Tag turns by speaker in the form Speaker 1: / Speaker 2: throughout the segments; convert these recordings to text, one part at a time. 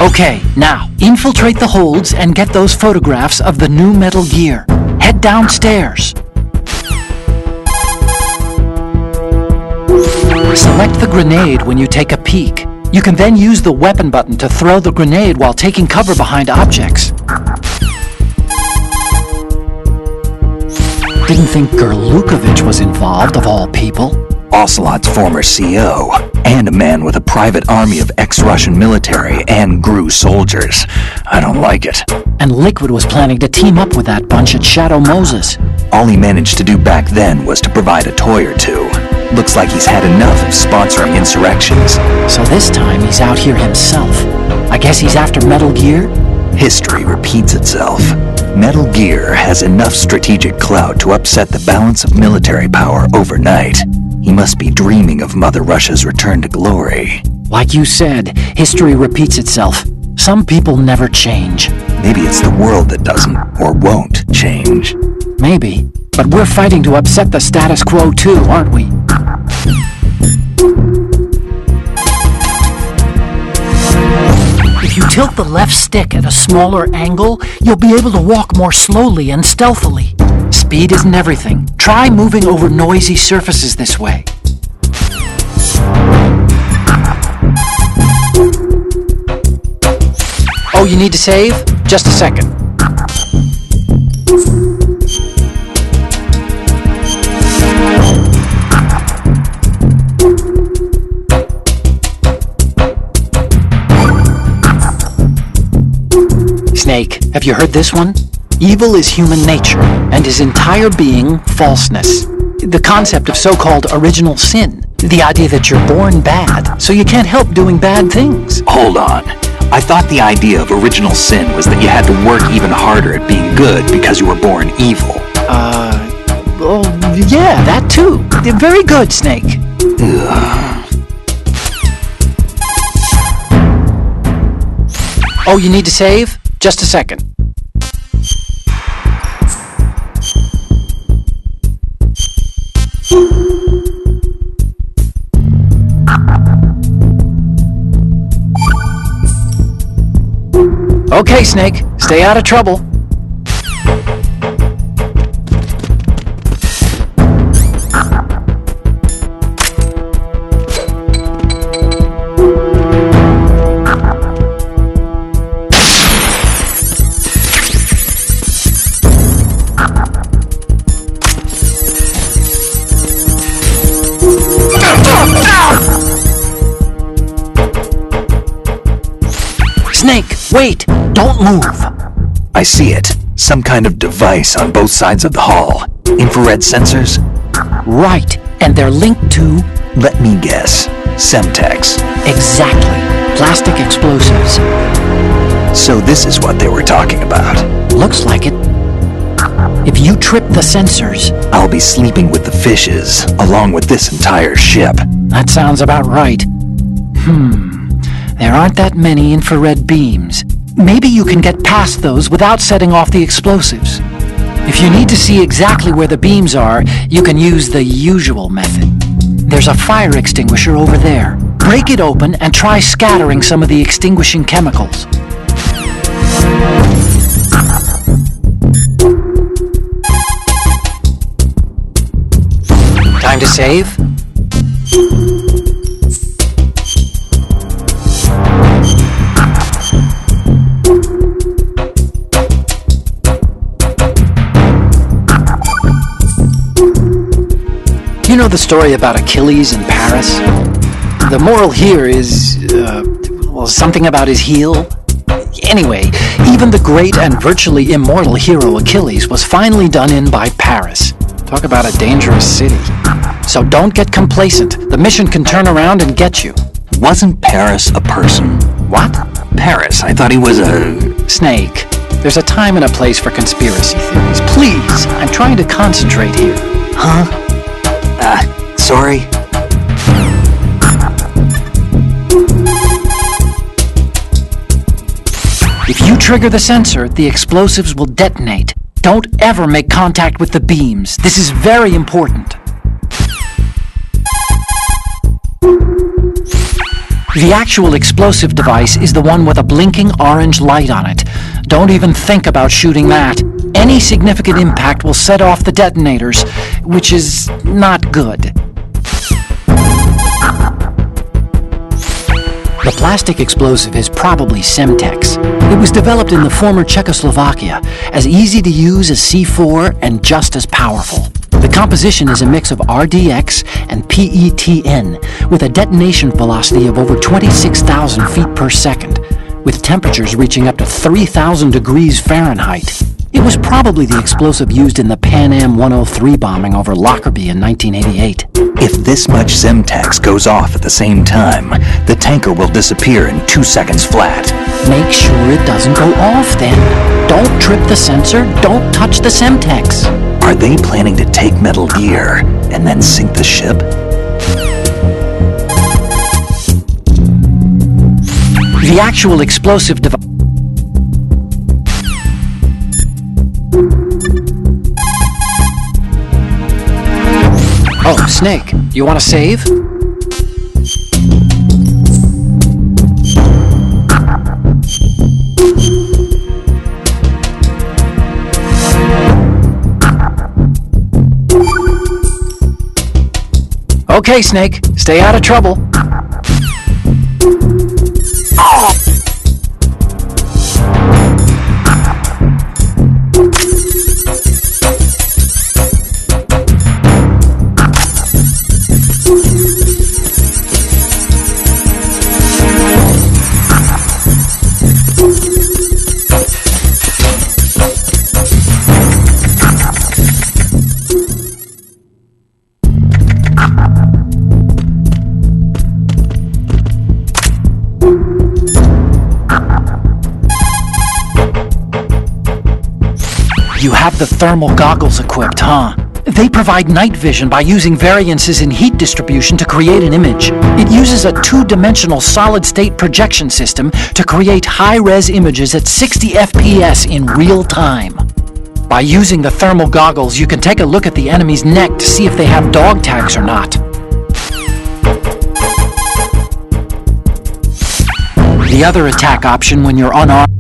Speaker 1: Okay, now, infiltrate the holds and get those photographs of the new Metal Gear. Head downstairs. Select the grenade when you take a peek. You can then use the weapon button to throw the grenade while taking cover behind objects. Didn't think Gerlukovich was involved, of all people.
Speaker 2: Ocelot's former CO, and a man with a private army of ex-Russian military and GRU soldiers. I don't like it.
Speaker 1: And Liquid was planning to team up with that bunch at Shadow Moses.
Speaker 2: All he managed to do back then was to provide a toy or two. Looks like he's had enough of sponsoring insurrections.
Speaker 1: So this time he's out here himself. I guess he's after Metal Gear?
Speaker 2: History repeats itself. Metal Gear has enough strategic clout to upset the balance of military power overnight. He must be dreaming of Mother Russia's return to glory.
Speaker 1: Like you said, history repeats itself. Some people never change.
Speaker 2: Maybe it's the world that doesn't or won't change.
Speaker 1: Maybe. But we're fighting to upset the status quo too, aren't we? If you tilt the left stick at a smaller angle, you'll be able to walk more slowly and stealthily. Speed isn't everything. Try moving over noisy surfaces this way. Oh, you need to save? Just a second. Snake, have you heard this one? Evil is human nature, and his entire being falseness. The concept of so-called original sin. The idea that you're born bad, so you can't help doing bad things.
Speaker 2: Hold on. I thought the idea of original sin was that you had to work even harder at being good because you were born evil.
Speaker 1: Oh, yeah, that too. Very good, Snake.
Speaker 2: Ugh.
Speaker 1: Oh, you need to save? Just a second. Okay, Snake. Stay out of trouble. Snake, wait! Don't move!
Speaker 2: I see it. Some kind of device on both sides of the hall. Infrared sensors?
Speaker 1: Right, and they're linked to...
Speaker 2: Let me guess. Semtex.
Speaker 1: Exactly. Plastic explosives.
Speaker 2: So this is what they were talking about.
Speaker 1: Looks like it. If you trip the sensors...
Speaker 2: I'll be sleeping with the fishes, along with this entire ship.
Speaker 1: That sounds about right. There aren't that many infrared beams. Maybe you can get past those without setting off the explosives. If you need to see exactly where the beams are, you can use the usual method. There's a fire extinguisher over there. Break it open and try scattering some of the extinguishing chemicals. Time to save? You know the story about Achilles in Paris? The moral here is, well, something about his heel. Anyway, even the great and virtually immortal hero Achilles was finally done in by Paris. Talk about a dangerous city. So don't get complacent. The mission can turn around and get you.
Speaker 2: Wasn't Paris a person?
Speaker 1: What?
Speaker 2: Paris, I thought he was a...
Speaker 1: Snake. There's a time and a place for conspiracy theories. Please, I'm trying to concentrate here.
Speaker 2: Huh? Sorry.
Speaker 1: If you trigger the sensor, the explosives will detonate. Don't ever make contact with the beams. This is very important. The actual explosive device is the one with a blinking orange light on it. Don't even think about shooting that. Any significant impact will set off the detonators, which is not good. The plastic explosive is probably Semtex. It was developed in the former Czechoslovakia, as easy to use as C4 and just as powerful. The composition is a mix of RDX and PETN, with a detonation velocity of over 26,000 feet per second, with temperatures reaching up to 3,000 degrees Fahrenheit. It was probably the explosive used in the Pan Am 103 bombing over Lockerbie in 1988.
Speaker 2: If this much Semtex goes off at the same time, the tanker will disappear in 2 seconds flat.
Speaker 1: Make sure it doesn't go off then. Don't trip the sensor, don't touch the Semtex.
Speaker 2: Are they planning to take Metal Gear and then sink the ship?
Speaker 1: The actual explosive device... Oh, Snake, you want to save? Okay, Snake, stay out of trouble. You have the thermal goggles equipped, huh? They provide night vision by using variances in heat distribution to create an image. It uses a two-dimensional solid-state projection system to create high-res images at 60 FPS in real time. By using the thermal goggles, you can take a look at the enemy's neck to see if they have dog tags or not. The other attack option when you're unarmed.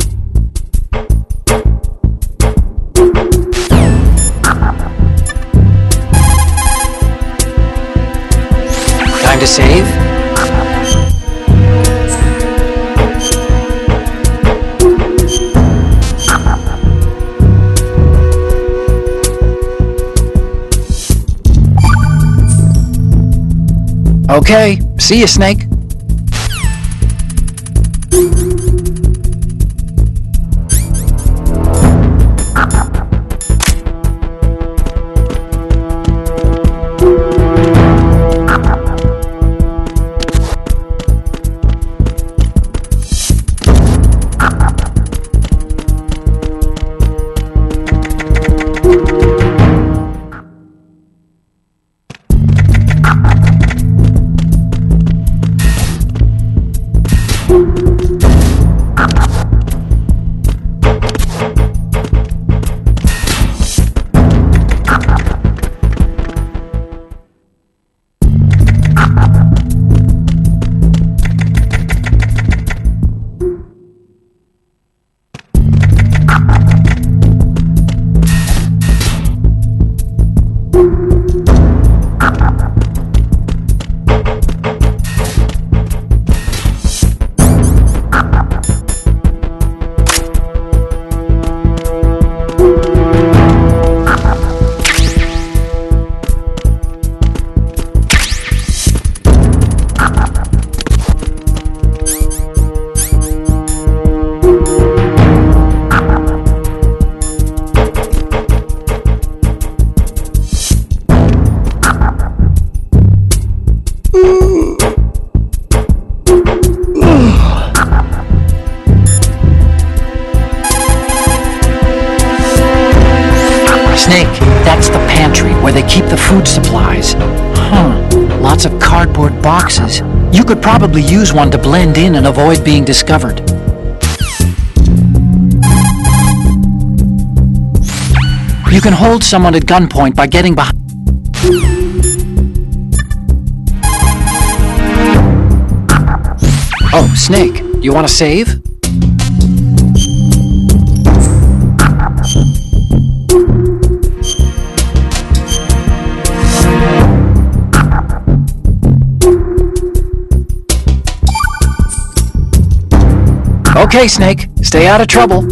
Speaker 1: Time to save? Okay, see you, Snake. Snake, that's the pantry where they keep the food supplies. Huh, lots of cardboard boxes. You could probably use one to blend in and avoid being discovered. You can hold someone at gunpoint by getting behind. Oh, Snake, you want to save? Okay, Snake, stay out of trouble.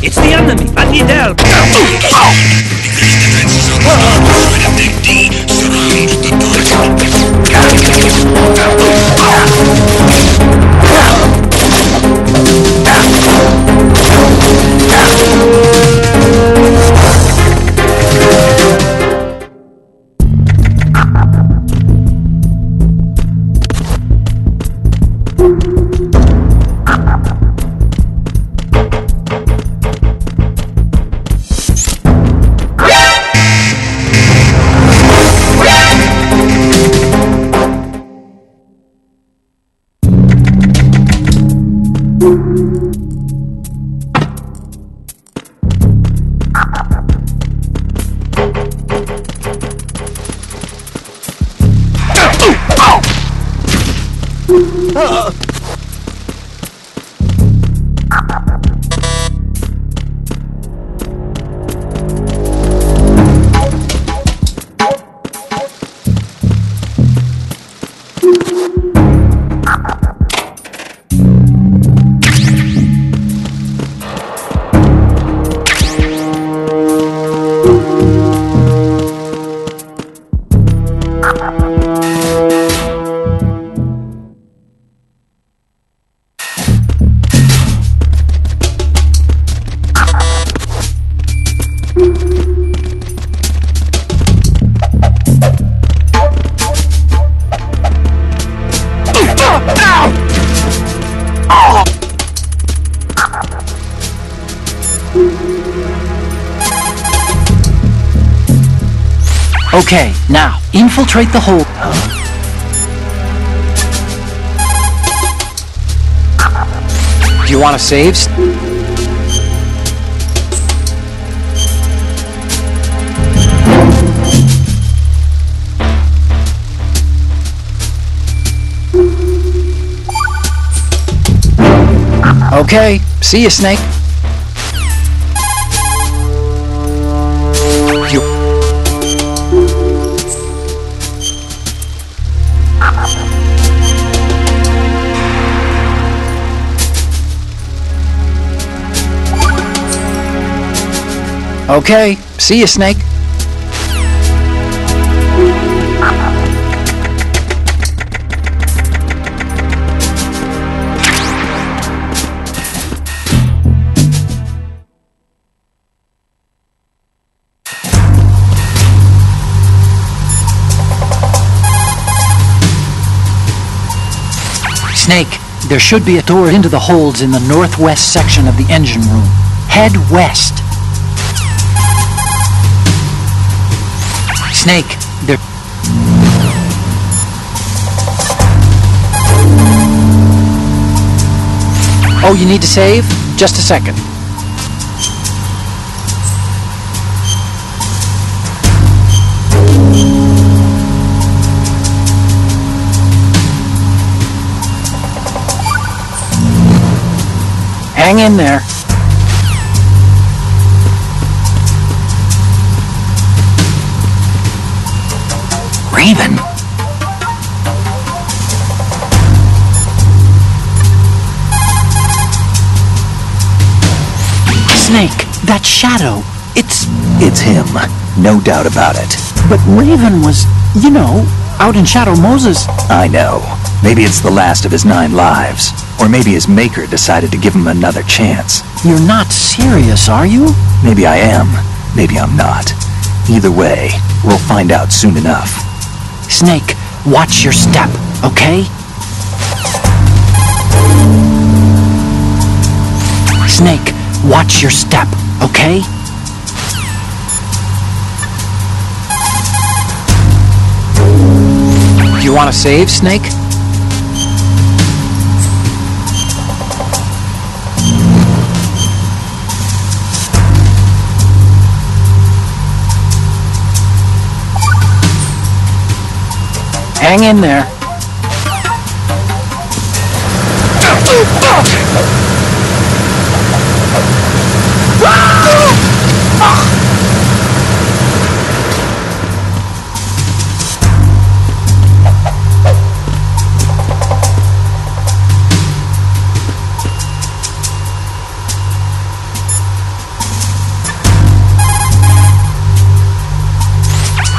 Speaker 3: It's the enemy! I need help!
Speaker 1: Okay, now, infiltrate the hole. Do you want to save? Okay, see you, Snake. Okay, see you, Snake. Snake, there should be a door into the holds in the northwest section of the engine room. Head west. Snake, there... Oh, you need to save? Just a second. Hang in there. Raven? Snake, that shadow,
Speaker 2: It's him, no doubt about it.
Speaker 1: But Raven was, you know, out in Shadow Moses.
Speaker 2: I know. Maybe it's the last of his 9 lives. Or maybe his maker decided to give him another chance.
Speaker 1: You're not serious, are you?
Speaker 2: Maybe I am. Maybe I'm not. Either way, we'll find out soon enough.
Speaker 1: Snake, watch your step, okay? Snake, watch your step, okay? want to save, Snake? Hang in there.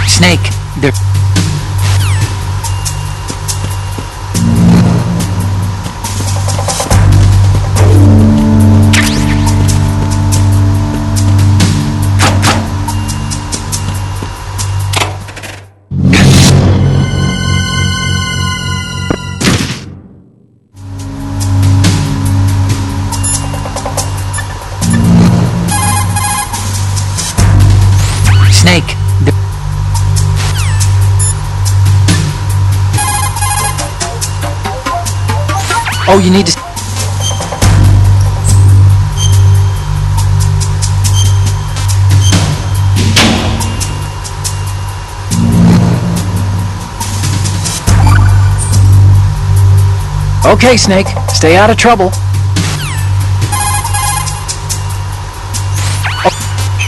Speaker 1: Snake, there... Snake, there... Oh, you need to... Okay, Snake. Stay out of trouble.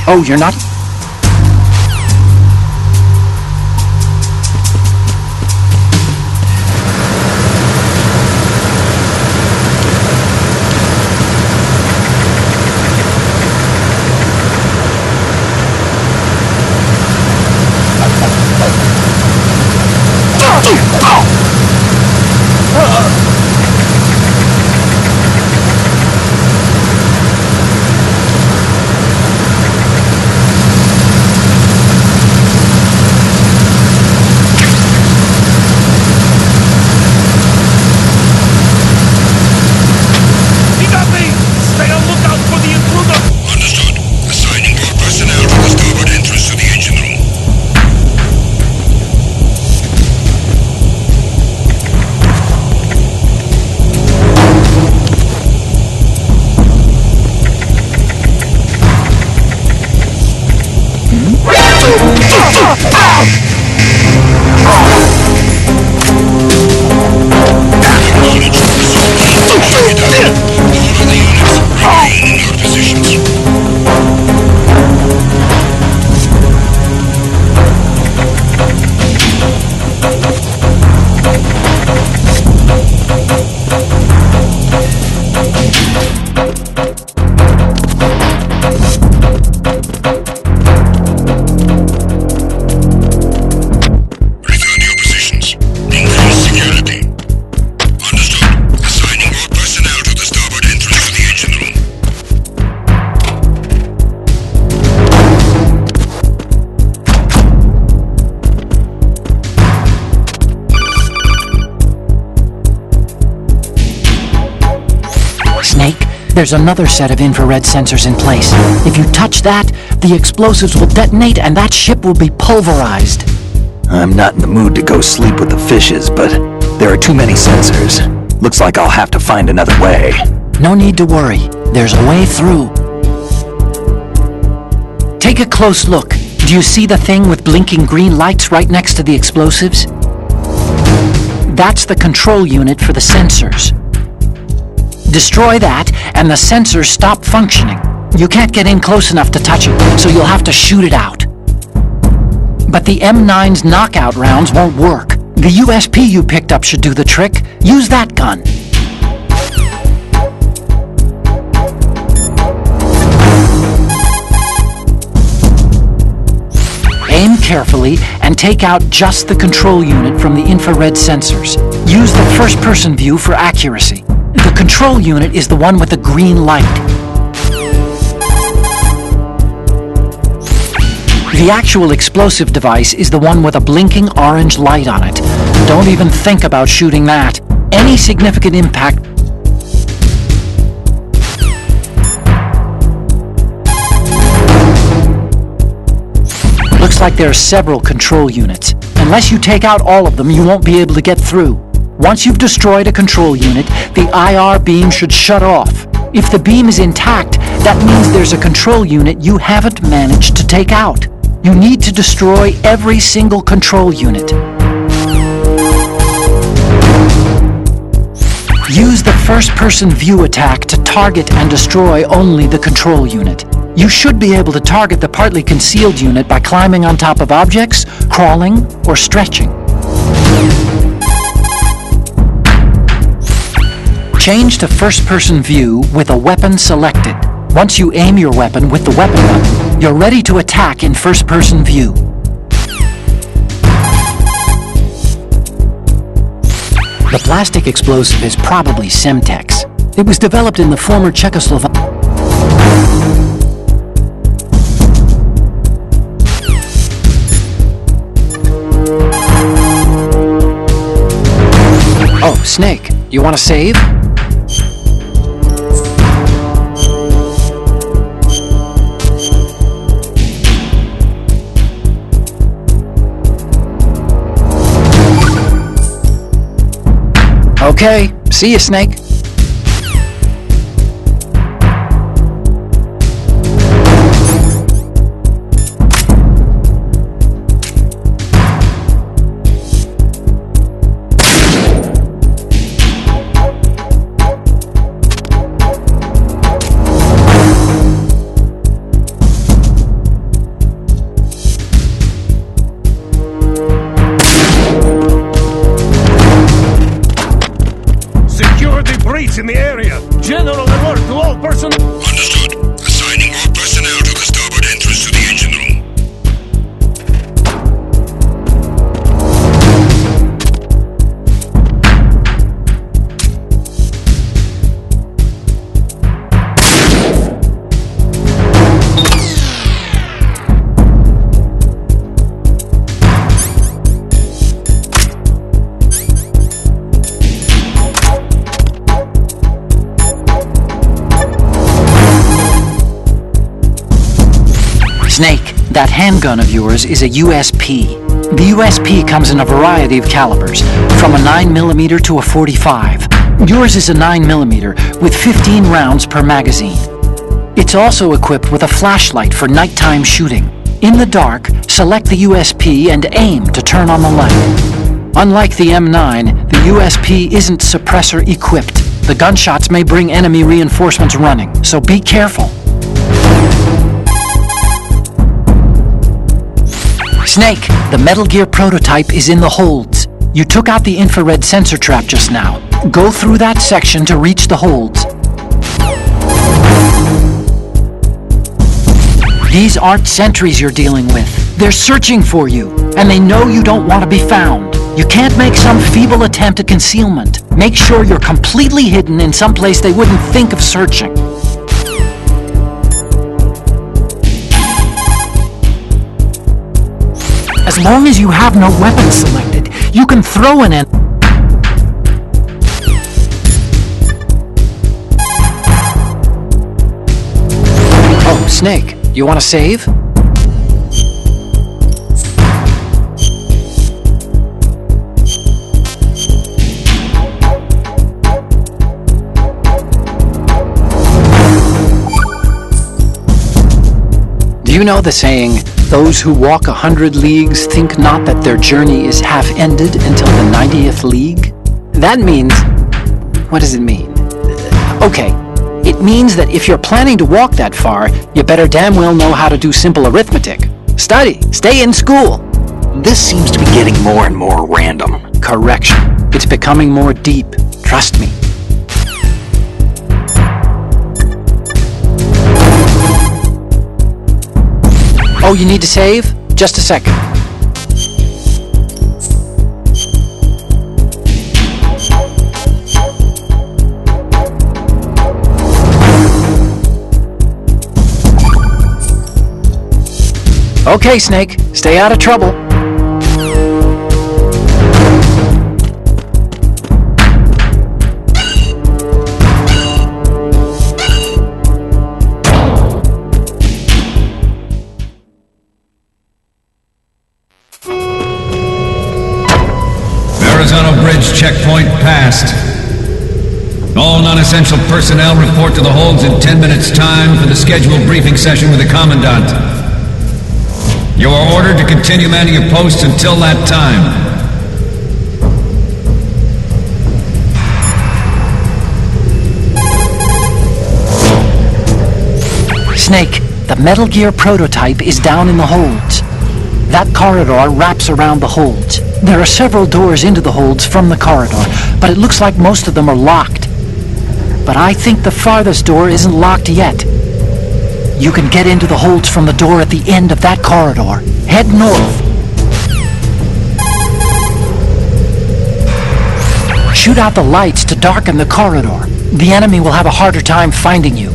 Speaker 1: Oh, you're not...
Speaker 3: He got me! Stay on lookout for the intruder!
Speaker 4: Understood. Assigning more personnel to the starboard entrance to the engine room. Return to your positions. Increase security. Understood. Assigning more personnel to the starboard entrance to the engine room.
Speaker 1: Snake, there's another set of infrared sensors in place. If you touch that, the explosives will detonate and that ship will be pulverized.
Speaker 2: I'm not in the mood to go sleep with the fishes, but there are too many sensors. Looks like I'll have to find another way.
Speaker 1: No need to worry. There's a way through. Take a close look. Do you see the thing with blinking green lights right next to the explosives? That's the control unit for the sensors. Destroy that, and the sensors stop functioning. You can't get in close enough to touch it, so you'll have to shoot it out. But the M9's knockout rounds won't work. The USP you picked up should do the trick. Use that gun. Aim carefully and take out just the control unit from the infrared sensors. Use the first-person view for accuracy. The control unit is the one with the green light. The actual explosive device is the one with a blinking orange light on it. Don't even think about shooting that. Any significant impact looks like there are several control units. An Unless you take out all of them, you won't be able to get through. Once you've destroyed a control unit, the IR beam should shut off. If the beam is intact, that means there's a control unit you haven't managed to take out. You need to destroy every single control unit. Use the first-person view attack to target and destroy only the control unit. You should be able to target the partly concealed unit by climbing on top of objects, crawling, or stretching. Change to first-person view with a weapon selected. Once you aim your weapon with the weapon button, you're ready to attack in first-person view. The plastic explosive is probably Semtex. It was developed in the former Czechoslovakia. Oh, Snake, you want to save? Okay, see you, Snake.
Speaker 3: In the area. General alert to all personnel.
Speaker 4: Understood. Assigning more personnel to the starboard entrance to the engine room.
Speaker 1: Snake, that handgun of yours is a USP. The USP comes in a variety of calibers, from a 9mm to a .45. Yours is a 9mm with 15 rounds per magazine. It's also equipped with a flashlight for nighttime shooting. In the dark, select the USP and aim to turn on the light. Unlike the M9, the USP isn't suppressor equipped. The gunshots may bring enemy reinforcements running, so be careful. Snake, the Metal Gear prototype is in the holds. You took out the infrared sensor trap just now. Go through that section to reach the holds. These aren't sentries you're dealing with. They're searching for you, and they know you don't want to be found. You can't make some feeble attempt at concealment. Make sure you're completely hidden in some place they wouldn't think of searching. As long as you have no weapon selected, you can throw an Oh, Snake, you want to save? Do you know the saying, those who walk 100 leagues think not that their journey is half ended until the 90th league? That means... what does it mean? Okay, it means that if you're planning to walk that far, you better damn well know how to do simple arithmetic. Study, stay in school.
Speaker 2: This seems to be getting more and more random.
Speaker 1: Correction. It's becoming more deep. Trust me. Oh, you need to save? Just a second. Okay, Snake. Stay out of trouble.
Speaker 5: Metal Bridge checkpoint passed. All non-essential personnel report to the holds in 10 minutes' time for the scheduled briefing session with the Commandant. You are ordered to continue manning your posts until that time.
Speaker 1: Snake, the Metal Gear prototype is down in the holds. That corridor wraps around the holds. There are several doors into the holds from the corridor, but it looks like most of them are locked. But I think the farthest door isn't locked yet. You can get into the holds from the door at the end of that corridor. Head north. Shoot out the lights to darken the corridor. The enemy will have a harder time finding you.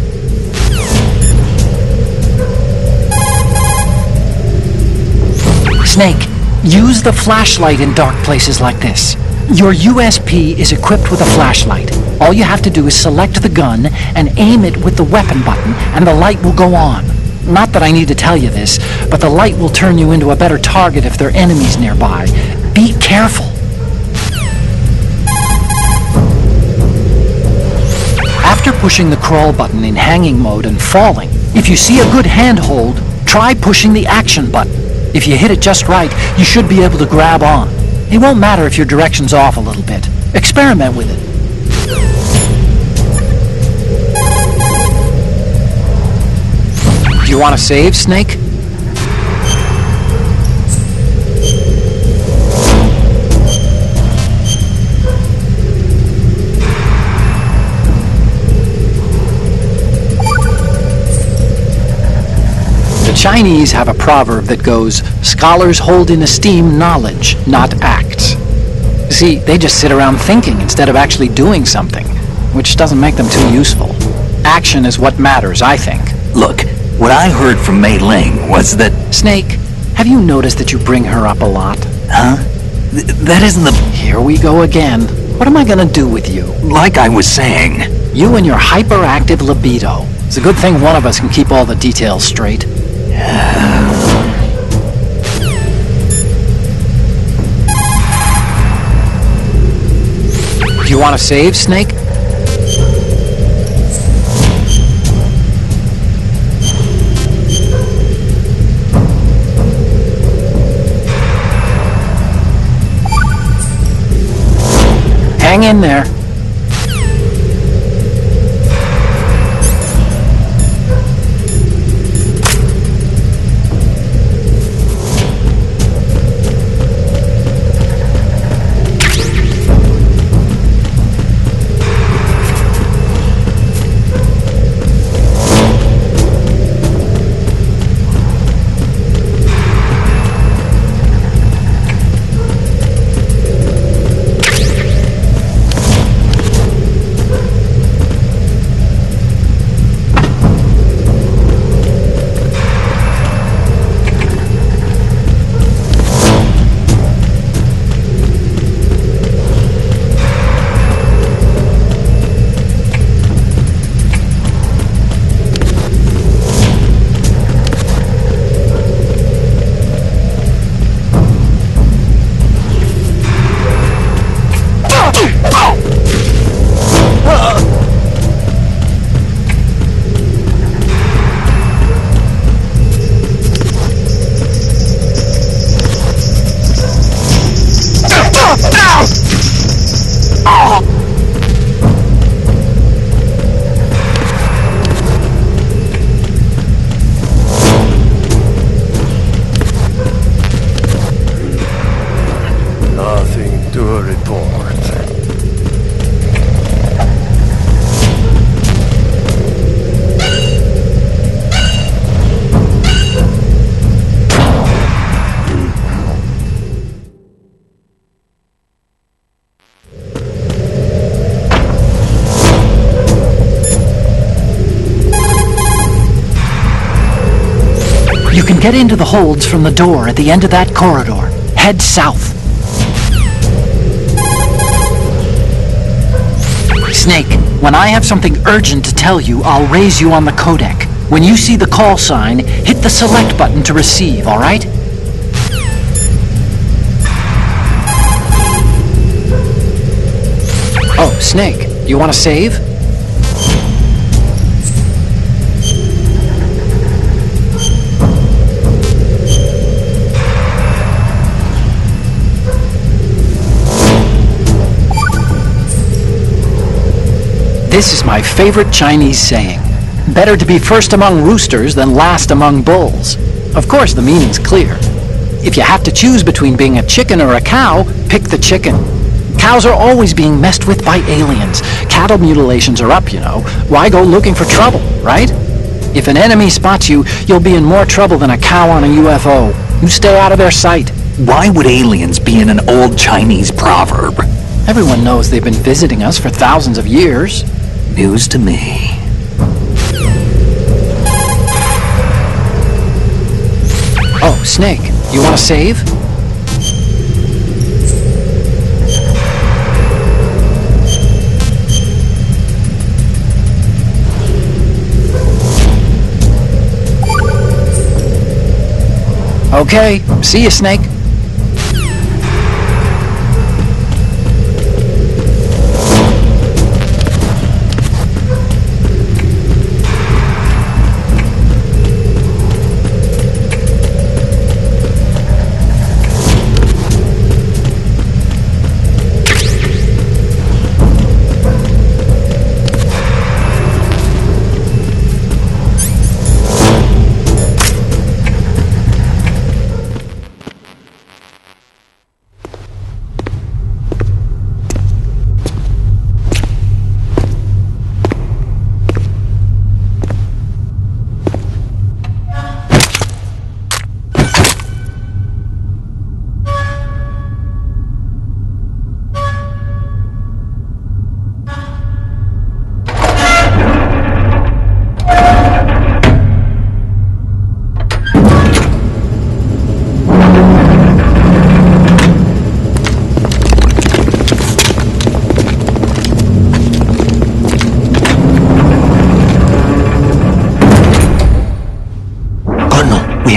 Speaker 1: Snake, use the flashlight in dark places like this. Your USP is equipped with a flashlight. All you have to do is select the gun and aim it with the weapon button, and the light will go on. Not that I need to tell you this, but the light will turn you into a better target if there are enemies nearby. Be careful. After pushing the crawl button in hanging mode and falling, if you see a good handhold, try pushing the action button. If you hit it just right, you should be able to grab on. It won't matter if your direction's off a little bit. Experiment with it. Do you want to save, Snake? The Chinese have a proverb that goes, "Scholars hold in esteem knowledge, not acts." See, they just sit around thinking instead of actually doing something, which doesn't make them too useful. Action is what matters, I think.
Speaker 2: Look, what I heard from Mei Ling was that...
Speaker 1: Snake, have you noticed that you bring her up a lot?
Speaker 2: Huh? That isn't the...
Speaker 1: Here we go again. What am I gonna do with you?
Speaker 2: Like I was saying...
Speaker 1: You and your hyperactive libido. It's a good thing one of us can keep all the details straight. Do you want to save, Snake? Hang in there.
Speaker 3: Nothing to report.
Speaker 1: You can get into the holds from the door at the end of that corridor. Head south. Snake, when I have something urgent to tell you, I'll raise you on the codec. When you see the call sign, hit the select button to receive, all right? Snake, you want to save? This is my favorite Chinese saying. Better to be first among roosters than last among bulls. Of course, the meaning's clear. If you have to choose between being a chicken or a cow, pick the chicken. Cows are always being messed with by aliens. Cattle mutilations are up, you know. Why go looking for trouble, right? If an enemy spots you, you'll be in more trouble than a cow on a UFO. You stay out of their sight.
Speaker 2: Why would aliens be in an old Chinese proverb?
Speaker 1: Everyone knows they've been visiting us for thousands of years.
Speaker 2: News to me.
Speaker 1: Oh, Snake, you want to save? Okay, see you, Snake.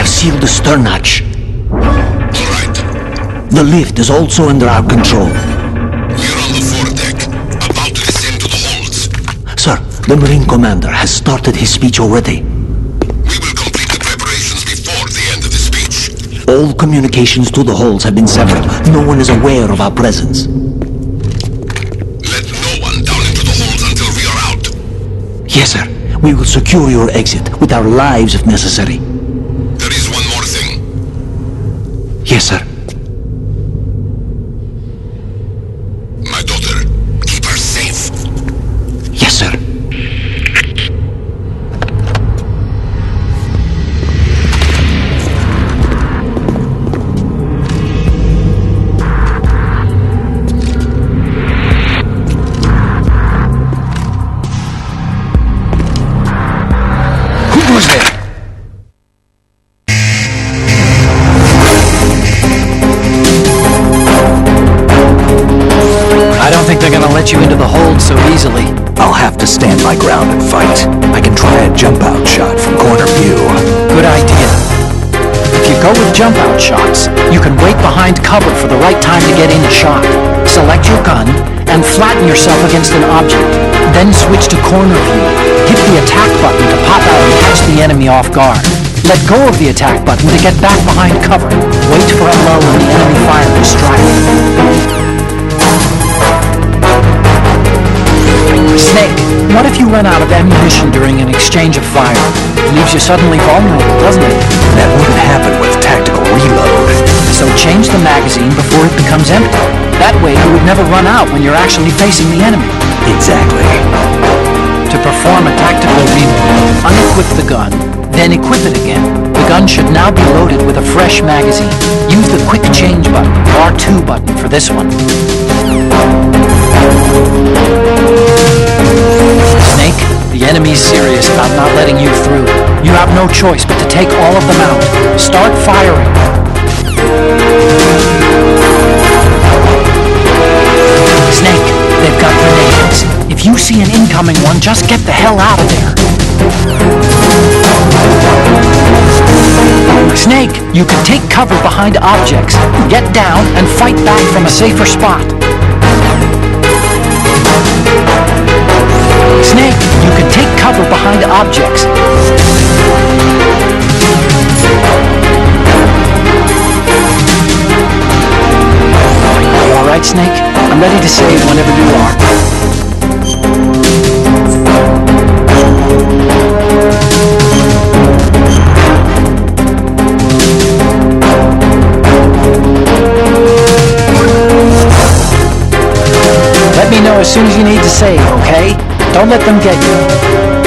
Speaker 6: Seal the stern hatch.
Speaker 4: All right.
Speaker 6: The lift is also under our control.
Speaker 4: We're on the foredeck, about to descend to the holds.
Speaker 6: Sir, the Marine Commander has started his speech already.
Speaker 4: We will complete the preparations before the end of the speech.
Speaker 6: All communications to the holds have been severed. No one is aware of our presence.
Speaker 4: Let no one down into the holds until we are out.
Speaker 6: Yes, sir. We will secure your exit with our lives if necessary.
Speaker 4: There is one more thing.
Speaker 6: Yes, sir.
Speaker 4: My daughter, keep her safe.
Speaker 6: Yes, sir.
Speaker 1: Who was there? I don't think they're gonna let you into the hold so easily.
Speaker 2: I'll have to stand my ground and fight. I can try a jump-out shot from corner view.
Speaker 1: Good idea. If you go with jump-out shots, you can wait behind cover for the right time to get in a shot. Select your gun and flatten yourself against an object. Then switch to corner view. Hit the attack button to pop out and catch the enemy off guard. Let go of the attack button to get back behind cover. Wait for a lull in the enemy fire to strike. Snake, what if you run out of ammunition during an exchange of fire? It leaves you suddenly vulnerable, doesn't it?
Speaker 2: That wouldn't happen with tactical reload.
Speaker 1: So change the magazine before it becomes empty. That way you would never run out when you're actually facing the enemy.
Speaker 2: Exactly.
Speaker 1: To perform a tactical reload, unequip the gun, then equip it again. The gun should now be loaded with a fresh magazine. Use the quick change button, R2 button, for this one. Snake, the enemy's serious about not letting you through. You have no choice but to take all of them out. Start firing. Snake, they've got grenades. If you see an incoming one, just get the hell out of there. Snake, you can take cover behind objects. Get down and fight back from a safer spot. objects. You all right, Snake? I'm ready to save whenever you are. Let me know as soon as you need to save, okay? Don't let them get you.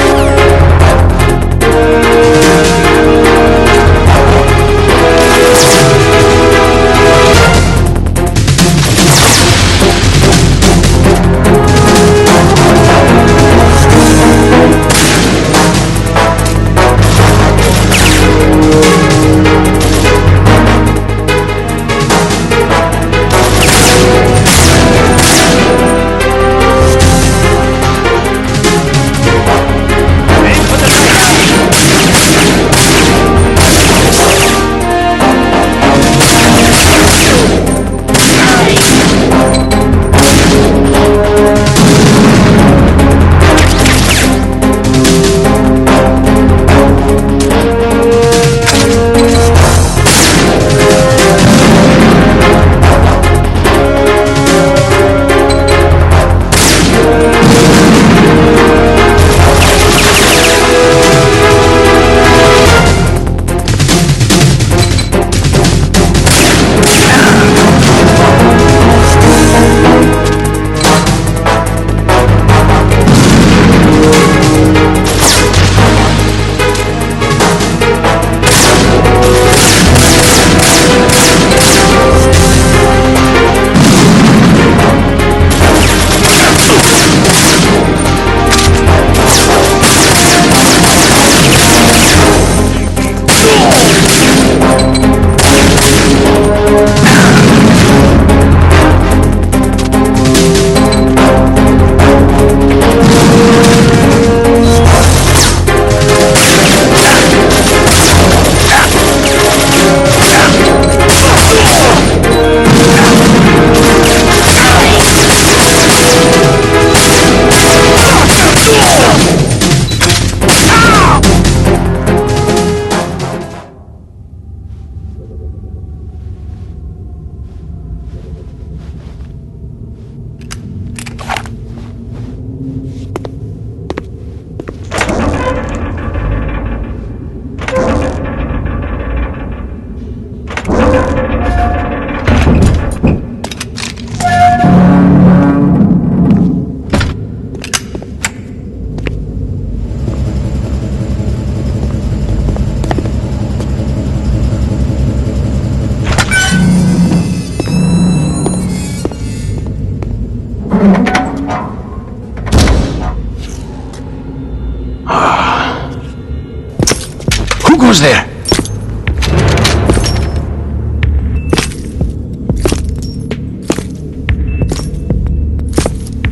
Speaker 2: Who goes there?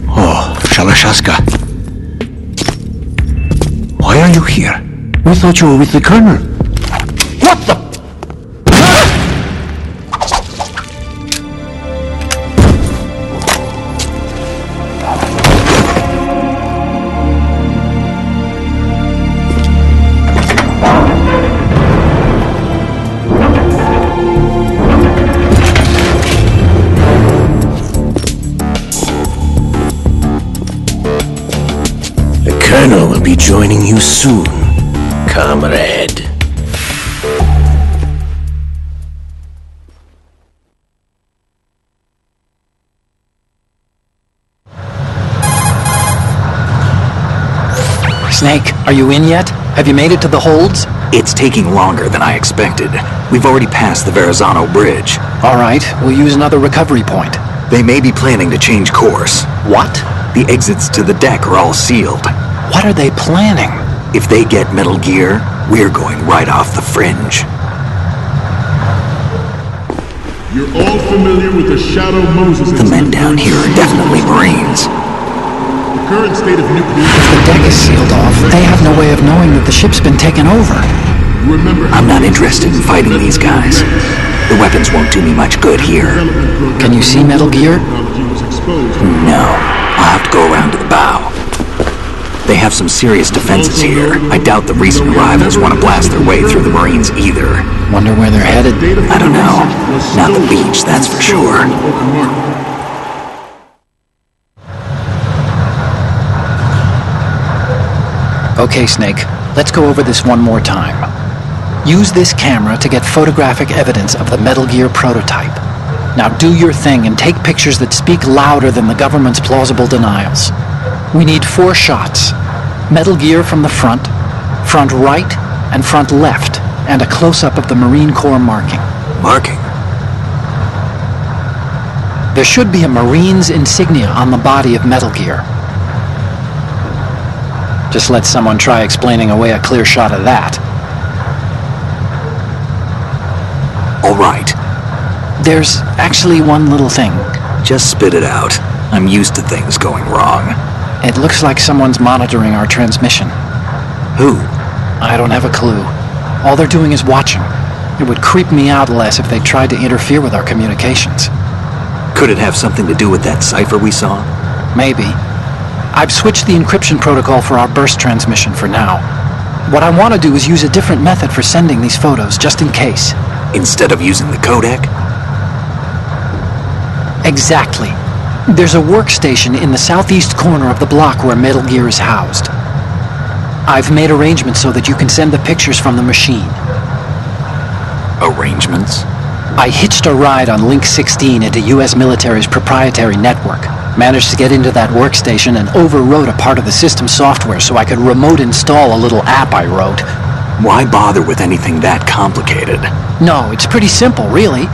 Speaker 2: Oh, Shalashaska. Why are you here? We thought you were with the Colonel. What the?
Speaker 3: Colonel will be joining you soon, comrade.
Speaker 1: Snake, are you in yet? Have you made it to the holds?
Speaker 2: It's taking longer than I expected. We've already passed the Verrazano Bridge.
Speaker 1: All right, we'll use another recovery point.
Speaker 2: They may be planning to change course.
Speaker 1: What?
Speaker 2: The exits to the deck are all sealed.
Speaker 1: What are they planning?
Speaker 2: If they get Metal Gear, we're going right off the fringe.
Speaker 7: You're all familiar with the Shadow Moses
Speaker 2: The men down here are definitely Marines.
Speaker 7: The current state of nuclear...
Speaker 1: If the deck is sealed off, they have no way of knowing that the ship's been taken over.
Speaker 7: Remember,
Speaker 2: I'm not interested in fighting these guys. The weapons won't do me much good here.
Speaker 1: Can you see Metal Gear?
Speaker 2: No. I'll have to go around to the bow. They have have some serious defenses here. I doubt the recent arrivals want to blast their way through the Marines either.
Speaker 1: Wonder where they're headed?
Speaker 2: I don't know. Not the beach, that's for sure.
Speaker 1: Okay, Snake, let's go over this one more time. Use this camera to get photographic evidence of the Metal Gear prototype. Now do your thing and take pictures that speak louder than the government's plausible denials. We need 4 shots. Metal Gear from the front right, and front left, and a close-up of the Marine Corps marking.
Speaker 2: Marking?
Speaker 1: There should be a Marine's insignia on the body of Metal Gear. Just let someone try explaining away a clear shot of that.
Speaker 2: All right.
Speaker 1: There's actually one little thing.
Speaker 2: Just spit it out. I'm used to things going wrong.
Speaker 1: It looks like someone's monitoring our transmission.
Speaker 2: Who?
Speaker 1: I don't have a clue. All they're doing is watching. It would creep me out less if they tried to interfere with our communications.
Speaker 2: Could it have something to do with that cipher we saw?
Speaker 1: Maybe. I've switched the encryption protocol for our burst transmission for now. What I want to do is use a different method for sending these photos, just in case.
Speaker 2: Instead of using the codec?
Speaker 1: Exactly. There's a workstation in the southeast corner of the block where Metal Gear is housed. I've made arrangements so that you can send the pictures from the machine.
Speaker 2: Arrangements?
Speaker 1: I hitched a ride on Link 16 into U.S. military's proprietary network. Managed to get into that workstation and overwrote a part of the system software so I could remote install a little app I wrote.
Speaker 2: Why bother with anything that complicated?
Speaker 1: No, it's pretty simple, really.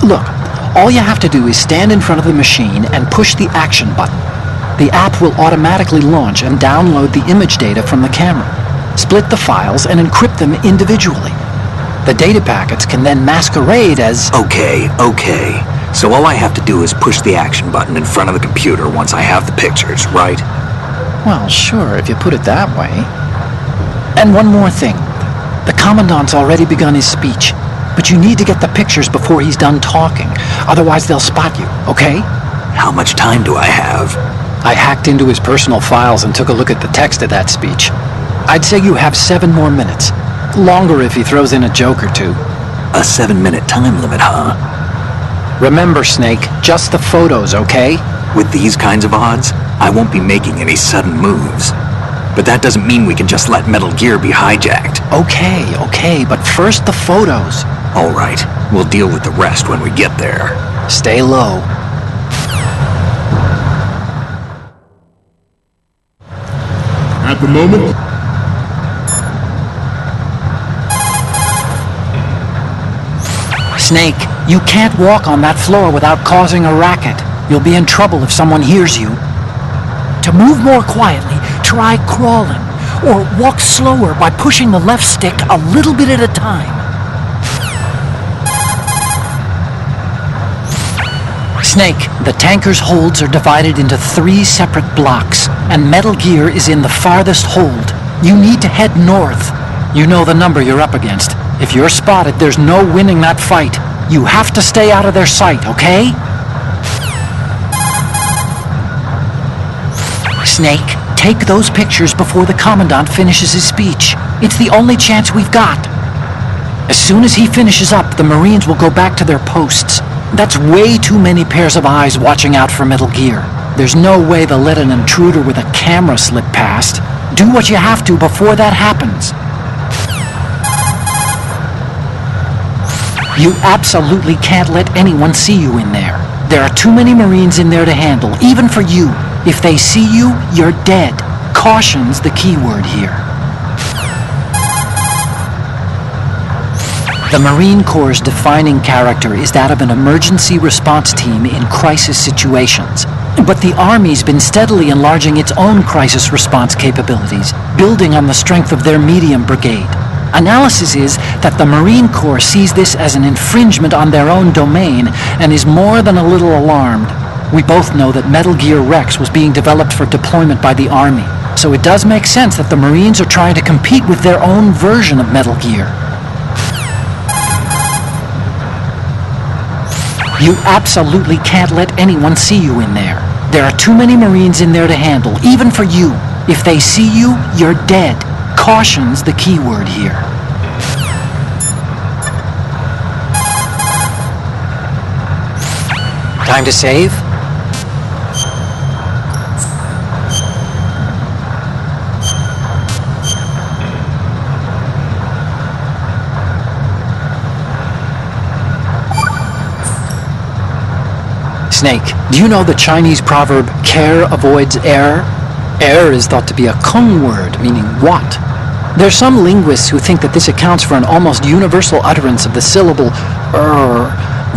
Speaker 1: Look, all you have to do is stand in front of the machine and push the action button. The app will automatically launch and download the image data from the camera, split the files, and encrypt them individually. The data packets can then masquerade as...
Speaker 2: Okay. So all I have to do is push the action button in front of the computer once I have the pictures, right?
Speaker 1: Well, sure, if you put it that way. And one more thing. The Commandant's already begun his speech, but you need to get the pictures before he's done talking. Otherwise they'll spot you, okay?
Speaker 2: How much time do I have?
Speaker 1: I hacked into his personal files and took a look at the text of that speech. I'd say you have 7 more minutes. Longer if he throws in a joke or two.
Speaker 2: A 7-minute time limit, huh?
Speaker 1: Remember, Snake, just the photos, okay?
Speaker 2: With these kinds of odds, I won't be making any sudden moves. But that doesn't mean we can just let Metal Gear be hijacked.
Speaker 1: Okay, but first the photos.
Speaker 2: All right, we'll deal with the rest when we get there.
Speaker 1: Stay low.
Speaker 7: At the moment,
Speaker 1: Snake, you can't walk on that floor without causing a racket. You'll be in trouble if someone hears you. To move more quietly, try crawling, or walk slower by pushing the left stick a little bit at a time. Snake, the tanker's holds are divided into 3 separate blocks, and Metal Gear is in the farthest hold. You need to head north. You know the number you're up against. If you're spotted, there's no winning that fight. You have to stay out of their sight, okay? Snake, take those pictures before the Commandant finishes his speech. It's the only chance we've got. As soon as he finishes up, the Marines will go back to their posts. That's way too many pairs of eyes watching out for Metal Gear. There's no way they'll let an intruder with a camera slip past. Do what you have to before that happens. You absolutely can't let anyone see you in there. There are too many Marines in there to handle, even for you. If they see you, you're dead. Caution's the key word here. The Marine Corps' defining character is that of an emergency response team in crisis situations. But the Army's been steadily enlarging its own crisis response capabilities, building on the strength of their medium brigade. Analysis is that the Marine Corps sees this as an infringement on their own domain and is more than a little alarmed. We both know that Metal Gear Rex was being developed for deployment by the Army, so it does make sense that the Marines are trying to compete with their own version of Metal Gear. You absolutely can't let anyone see you in there. There are too many Marines in there to handle, even for you. If they see you, you're dead. Caution's the key word here. Time to save? Snake, do you know the Chinese proverb, care avoids error? Error is thought to be a Kung word, meaning what? There's some linguists who think that this accounts for an almost universal utterance of the syllable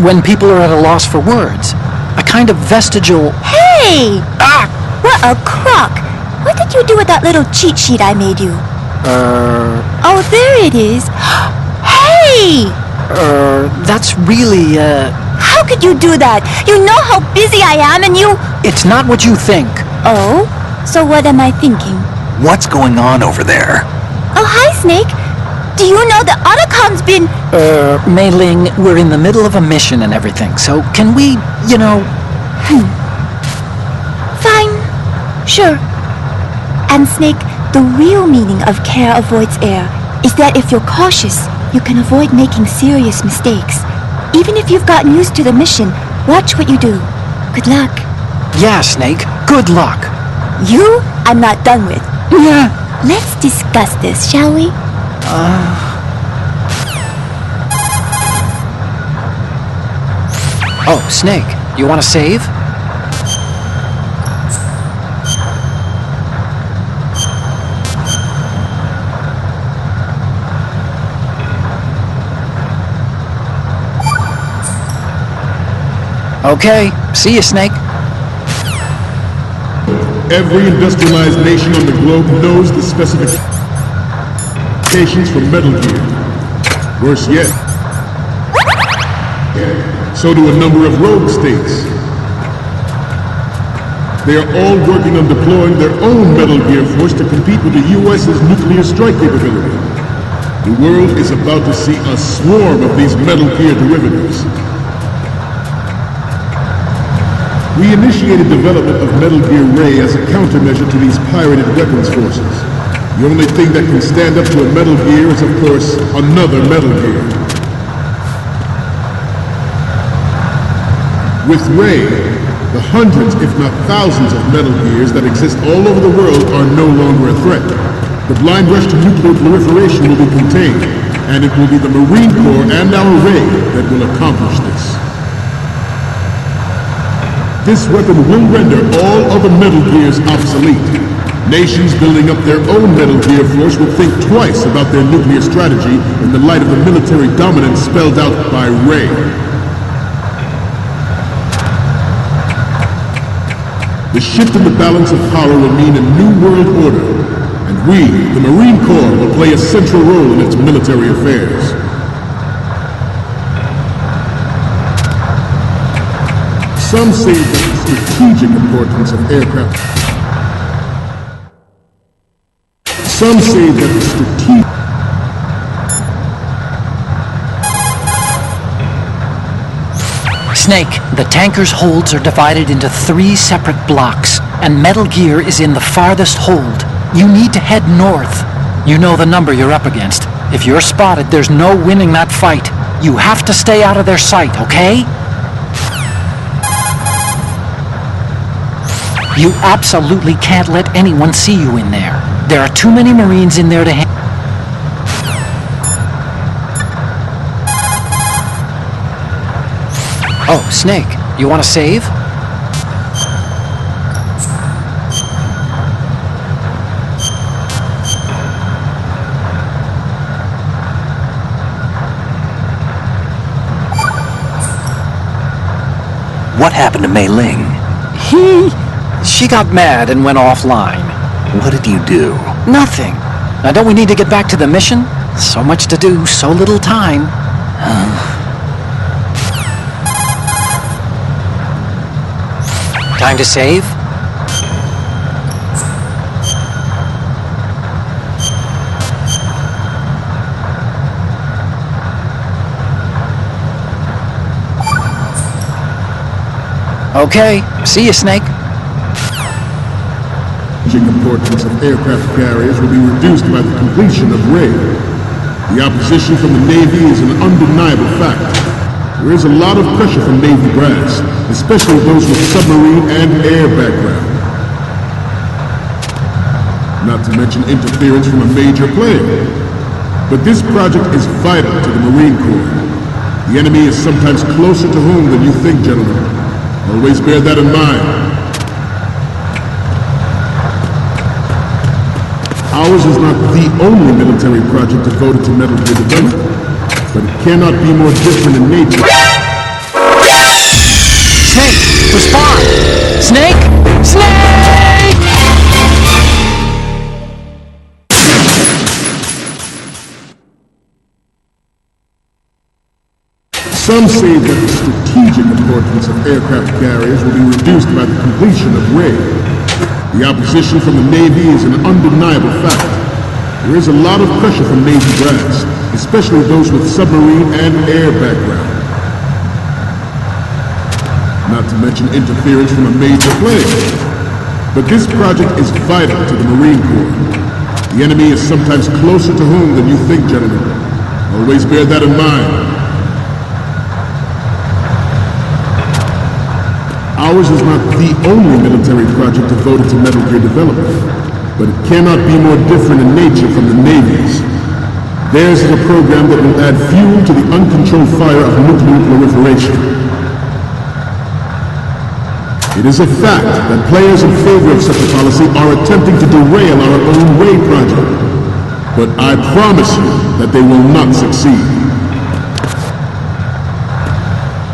Speaker 1: when people are at a loss for words. A kind of vestigial...
Speaker 8: Hey! Ah! What a crock! What did you do with that little cheat sheet I made you? Oh, there it is. Hey!
Speaker 1: That's really,
Speaker 8: How could you do that? You know how busy I am and you...
Speaker 1: It's not what you think.
Speaker 8: Oh? So what am I thinking?
Speaker 2: What's going on over there?
Speaker 8: Oh, hi, Snake. Do you know that Otacom's been...
Speaker 1: Mei Ling, we're in the middle of a mission and everything, so can we,
Speaker 8: Fine. Sure. And Snake, the real meaning of care avoids error is that if you're cautious, you can avoid making serious mistakes. Even if you've gotten used to the mission, watch what you do. Good luck.
Speaker 1: Yeah, Snake, good luck.
Speaker 8: You, I'm not done with.
Speaker 1: Yeah.
Speaker 8: Let's discuss this, shall we?
Speaker 1: Oh, Snake, you want to save? Okay, see you, Snake.
Speaker 7: Every industrialized nation on the globe knows the specifications for Metal Gear. Worse yet, so do a number of rogue states. They are all working on deploying their own Metal Gear force to compete with the US's nuclear strike capability. The world is about to see a swarm of these Metal Gear derivatives. We initiated development of Metal Gear Ray as a countermeasure to these pirated weapons forces. The only thing that can stand up to a Metal Gear is, of course, another Metal Gear. With Ray, the hundreds, if not thousands of Metal Gears that exist all over the world are no longer a threat. The blind rush to nuclear proliferation will be contained, and it will be the Marine Corps and our Ray that will accomplish this. This weapon will render all other Metal Gears obsolete. Nations building up their own Metal Gear force will think twice about their nuclear strategy in the light of the military dominance spelled out by Ray. The shift in the balance of power will mean a new world order, and we, the Marine Corps, will play a central role in its military affairs. Some say that the strategic importance of aircraft... Some say that the strategic...
Speaker 1: Snake, the tanker's holds are divided into 3 separate blocks, and Metal Gear is in the farthest hold. You need to head north. You know the number you're up against. If you're spotted, there's no winning that fight. You have to stay out of their sight, okay? You absolutely can't let anyone see you in there. There are too many Marines in there to handle. Oh, Snake, you want to save?
Speaker 2: What happened to Mei Ling?
Speaker 1: She got mad and went offline.
Speaker 2: What did you do?
Speaker 1: Nothing. Now don't we need to get back to the mission? So much to do, so little time. Time to save? Okay, see you, Snake.
Speaker 7: importance of aircraft carriers will be reduced by the completion of RAID. The opposition from the Navy is an undeniable fact. There is a lot of pressure from Navy brass, especially those with submarine and air background. Not to mention interference from a major player. But this project is vital to the Marine Corps. The enemy is sometimes closer to home than you think, gentlemen. Always bear that in mind. Ours is not the only military project devoted to Metal Gear development, but it cannot be more different in nature.
Speaker 1: Snake, respond! Snake! Snake!
Speaker 7: Some say that the strategic importance of aircraft carriers will be reduced by the completion of RAID. The opposition from the Navy is an undeniable fact. There is a lot of pressure from Navy brass, especially those with submarine and air background. Not to mention interference from a major player. But this project is vital to the Marine Corps. The enemy is sometimes closer to home than you think, gentlemen. Always bear that in mind. Ours is not the only military project devoted to Metal Gear development, but it cannot be more different in nature from the Navy's. Theirs is a program that will add fuel to the uncontrolled fire of nuclear proliferation. It is a fact that players in favor of such a policy are attempting to derail our own RAID project, but I promise you that they will not succeed.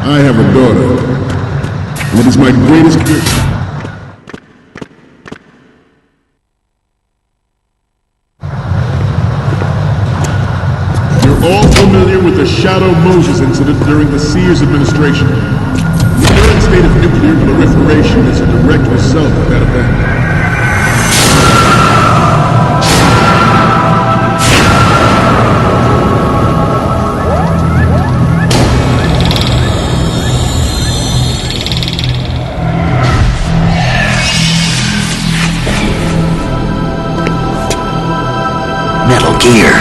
Speaker 7: I have a daughter. And it is my greatest gift. You're all familiar with the Shadow Moses incident during the Sears administration. The current state of nuclear proliferation is a direct result of that event.
Speaker 2: Metal Gear.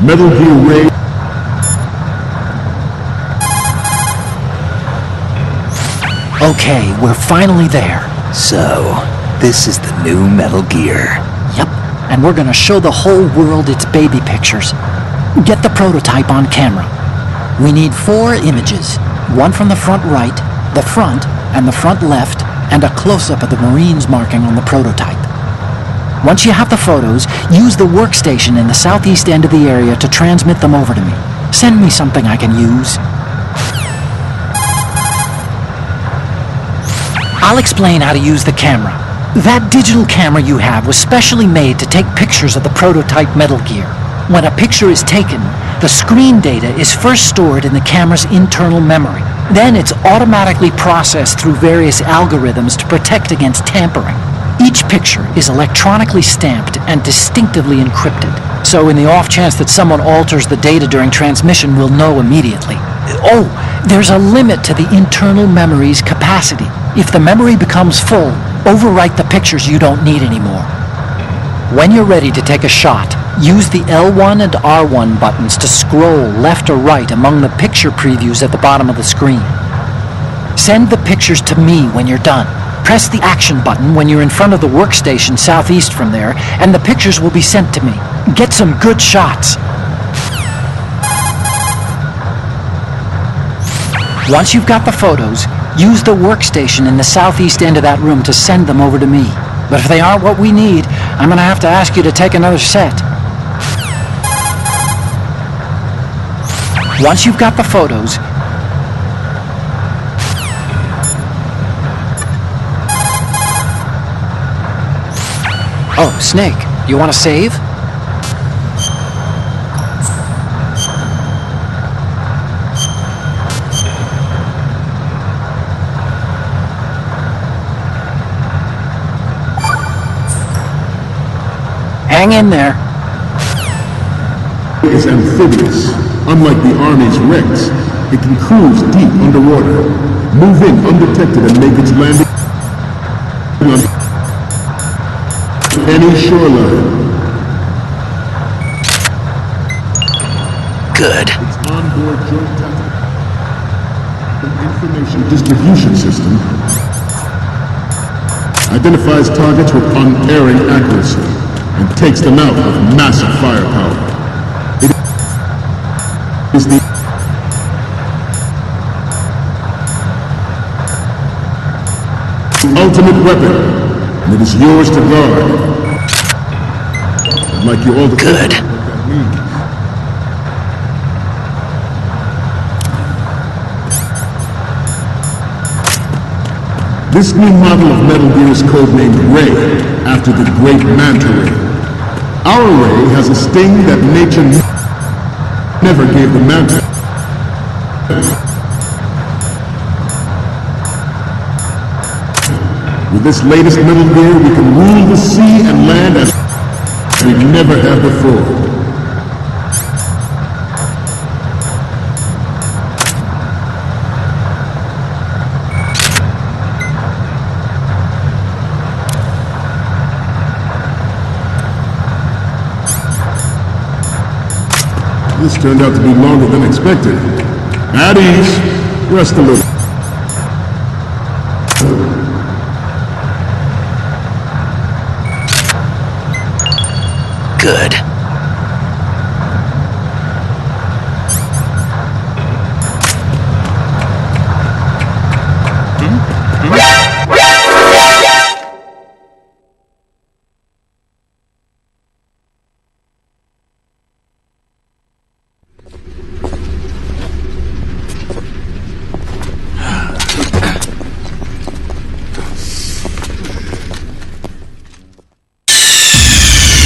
Speaker 7: Metal Gear RAID.
Speaker 1: Okay, we're finally there.
Speaker 2: So, this is the new Metal Gear.
Speaker 1: Yep, and we're gonna show the whole world its baby pictures. Get the prototype on camera. We need 4 images. One from the front right, the front, and the front left, and a close-up of the Marines marking on the prototype. Once you have the photos, use the workstation in the southeast end of the area to transmit them over to me. Send me something I can use. I'll explain how to use the camera. That digital camera you have was specially made to take pictures of the prototype Metal Gear. When a picture is taken, the screen data is first stored in the camera's internal memory. Then it's automatically processed through various algorithms to protect against tampering. Each picture is electronically stamped and distinctively encrypted. So in the off chance that someone alters the data during transmission, we'll know immediately. Oh, there's a limit to the internal memory's capacity. If the memory becomes full, overwrite the pictures you don't need anymore. When you're ready to take a shot, use the L1 and R1 buttons to scroll left or right among the picture previews at the bottom of the screen. Send the pictures to me when you're done. Press the action button when you're in front of the workstation southeast from there, and the pictures will be sent to me. Get some good shots. Once you've got the photos, use the workstation in the southeast end of that room to send them over to me. But if they aren't what we need, I'm going to have to ask you to take another set. Once you've got the photos, oh, Snake, you want to save? Hang in there.
Speaker 7: is amphibious. Unlike the Army's Rex, it can cruise deep underwater, move in undetected and make its landing on any shoreline.
Speaker 3: Good.
Speaker 7: Its onboard joint tactical information distribution system identifies targets with unerring accuracy and takes them out with massive firepower. It is the ultimate weapon, and it is yours to guard. I'd like you all to
Speaker 3: Good.
Speaker 7: think about what that means. This new model of Metal Gear is codenamed Ray, after the great Manta Ray. Our Ray has a sting that nature never gave the Manta. With this latest Metal Gear, we can rule the sea and land as we never have before. This turned out to be longer than expected. At ease. Rest a little.
Speaker 3: Good.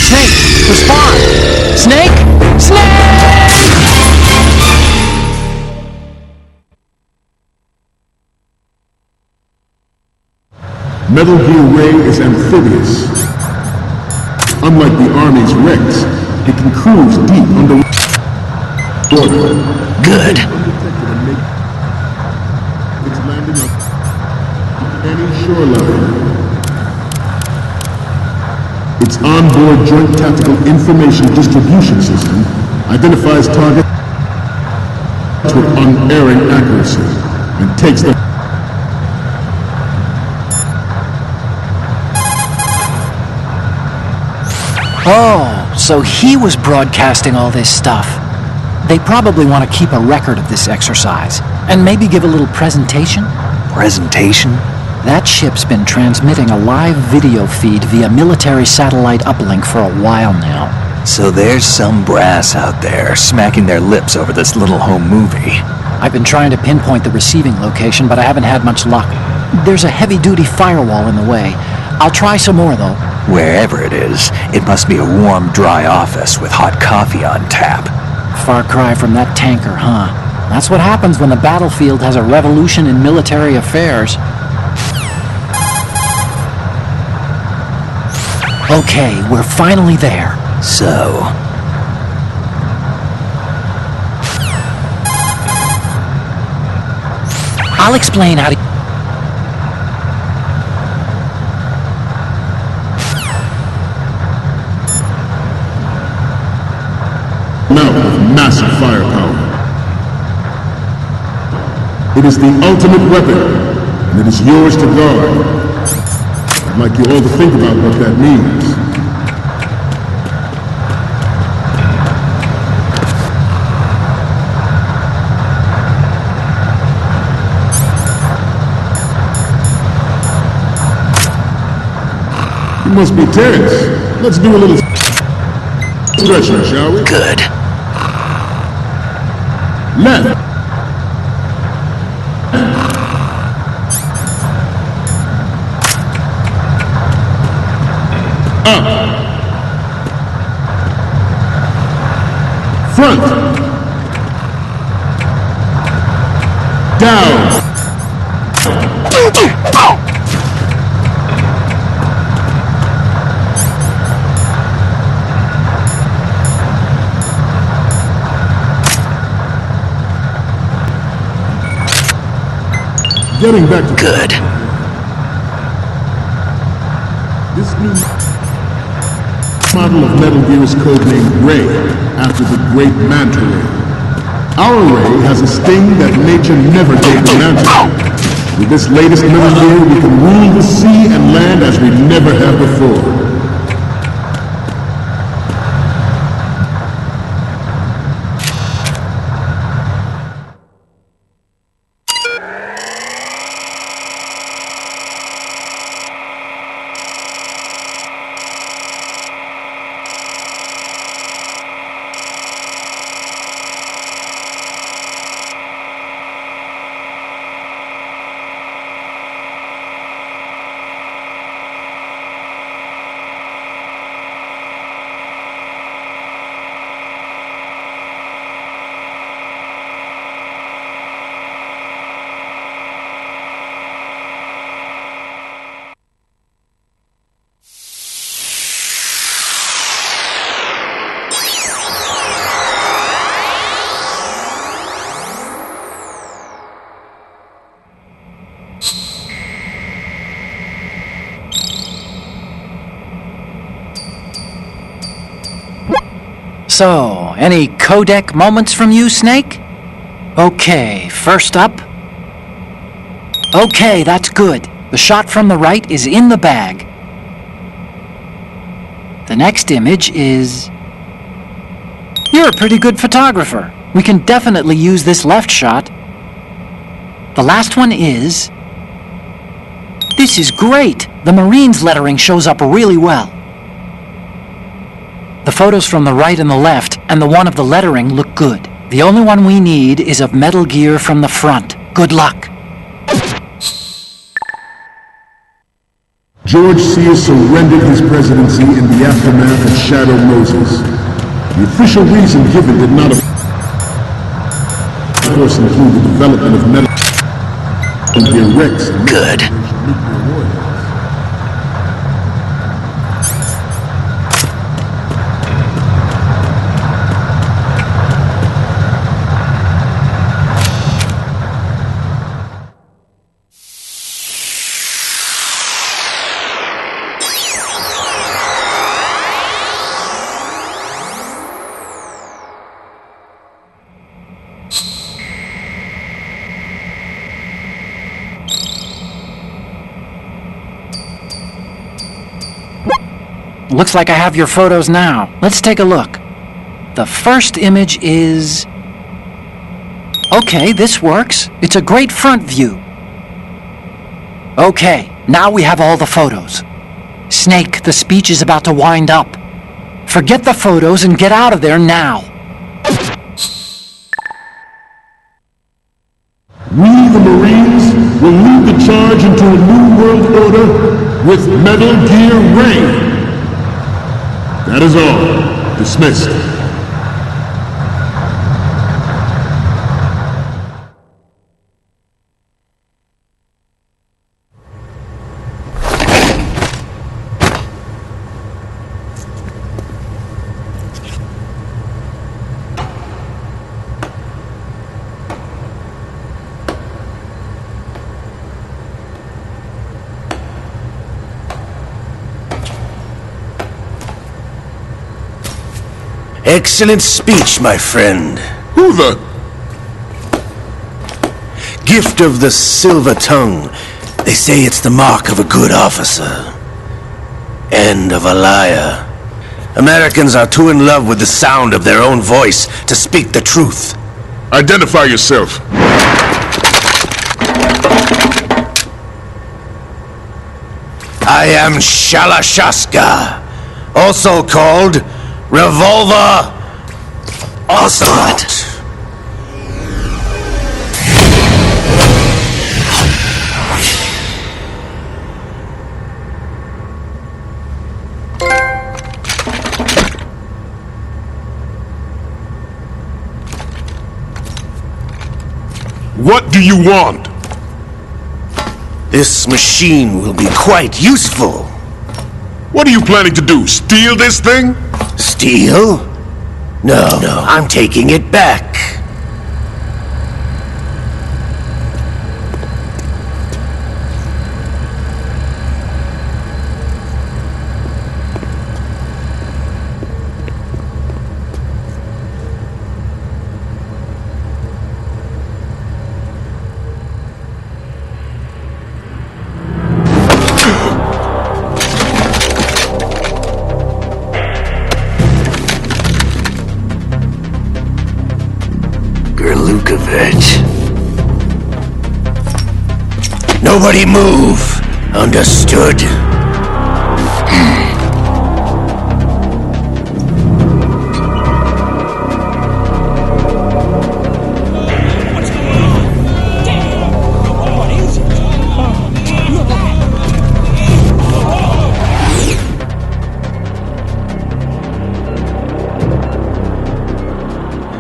Speaker 1: Snake, respond! Snake! Snake!
Speaker 7: Metal Gear Ray is amphibious. Unlike the Army's Rex, it can cruise deep underwater.
Speaker 3: Good.
Speaker 7: Undetected and make its landing on any shoreline. Its onboard joint tactical information distribution system identifies targets with unerring accuracy and takes them.
Speaker 1: Oh, so he was broadcasting all this stuff. They probably want to keep a record of this exercise, and maybe give a little presentation?
Speaker 2: Presentation?
Speaker 1: That ship's been transmitting a live video feed via military satellite uplink for a while now.
Speaker 2: So there's some brass out there smacking their lips over this little home movie.
Speaker 1: I've been trying to pinpoint the receiving location, but I haven't had much luck. There's a heavy-duty firewall in the way. I'll try some more, though.
Speaker 2: Wherever it is, it must be a warm, dry office with hot coffee on tap.
Speaker 1: Far cry from that tanker, huh? That's what happens when the battlefield has a revolution in military affairs. Okay, we're finally there.
Speaker 2: So,
Speaker 1: I'll explain how to...
Speaker 7: Now with massive firepower. It is the ultimate weapon, and it is yours to guard. I'd like you all to think about what that means. You must be tense. Let's do a little stretching, shall we?
Speaker 3: Good.
Speaker 7: Left. Up. Front. Down. Getting back to
Speaker 3: Good.
Speaker 7: this new model of Metal Gear is codenamed Ray, after the great Manta Ray. Our Ray has a sting that nature never gave the Manta. With this latest Metal Gear, we can rule the sea and land as we never have before.
Speaker 1: So, any codec moments from you, Snake? Okay, first up. Okay, that's good. The shot from the right is in the bag. The next image is... You're a pretty good photographer. We can definitely use this left shot. The last one is... This is great! The Marines lettering shows up really well. The photos from the right and the left, and the one of the lettering look good. The only one we need is of Metal Gear from the front. Good luck.
Speaker 7: George Sears surrendered his presidency in the aftermath of Shadow Moses. The official reason given did not, of course, include the development of Metal Gear Rex.
Speaker 3: Good.
Speaker 1: Looks like I have your photos now. Let's take a look. The first image is... Okay, this works. It's a great front view. Okay, now we have all the photos. Snake, the speech is about to wind up. Forget the photos and get out of there now.
Speaker 7: We, the Marines, will lead the charge into a new world order with Metal Gear Ray. That is all. Dismissed.
Speaker 3: Excellent speech, my friend.
Speaker 7: Who the...
Speaker 3: Gift of the silver tongue. They say it's the mark of a good officer. And of a liar. Americans are too in love with the sound of their own voice to speak the truth.
Speaker 7: Identify yourself.
Speaker 3: I am Shalashaska, also called Revolver Ocelot.
Speaker 7: What do you want?
Speaker 3: This machine will be quite useful.
Speaker 7: What are you planning to do? Steal this thing?
Speaker 3: Steal? No, I'm taking it back. it. Nobody move. Understood?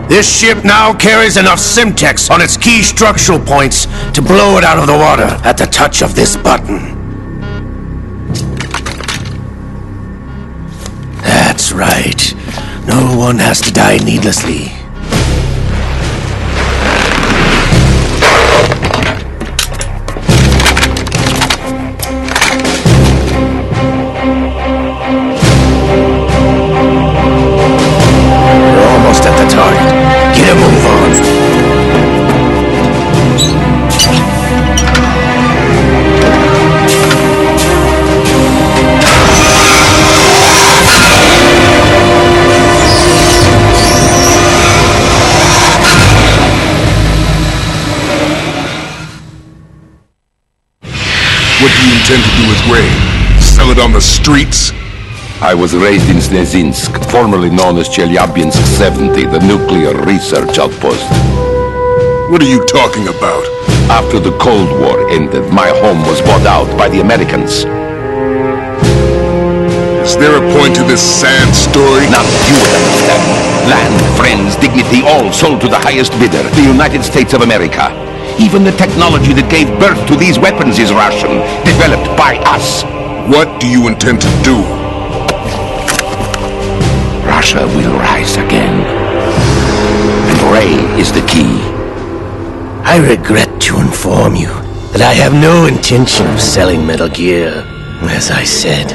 Speaker 3: This ship now carries enough Simtex on its key structural points to blow it out of the water at the touch of this button. That's right. No one has to die needlessly. We're almost at the target. Get a move on.
Speaker 7: What do you intend to do with Gray? Sell it on the streets?
Speaker 9: I was raised in Snezinsk, formerly known as Chelyabinsk 70, the nuclear research outpost.
Speaker 7: What are you talking about?
Speaker 9: After the Cold War ended, my home was bought out by the Americans.
Speaker 7: Is there a point to this sad story?
Speaker 9: None you would understand. Land, friends, dignity, all sold to the highest bidder, the United States of America. Even the technology that gave birth to these weapons is Russian, developed by us.
Speaker 7: What do you intend to do?
Speaker 9: Russia will rise again. And Ray is the key.
Speaker 3: I regret to inform you that I have no intention of selling Metal Gear. As I said,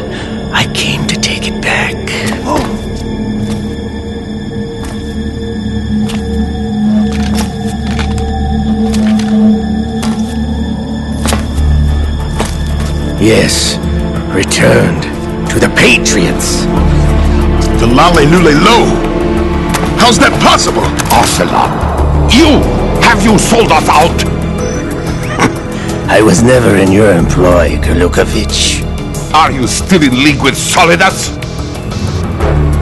Speaker 3: I came to take it back. Yes, returned to the Patriots.
Speaker 7: The Lale Lule Lo! How's that possible?
Speaker 9: Ocelot, have you sold us out?
Speaker 3: I was never in your employ, Kurlukovich.
Speaker 9: Are you still in league with Solidas?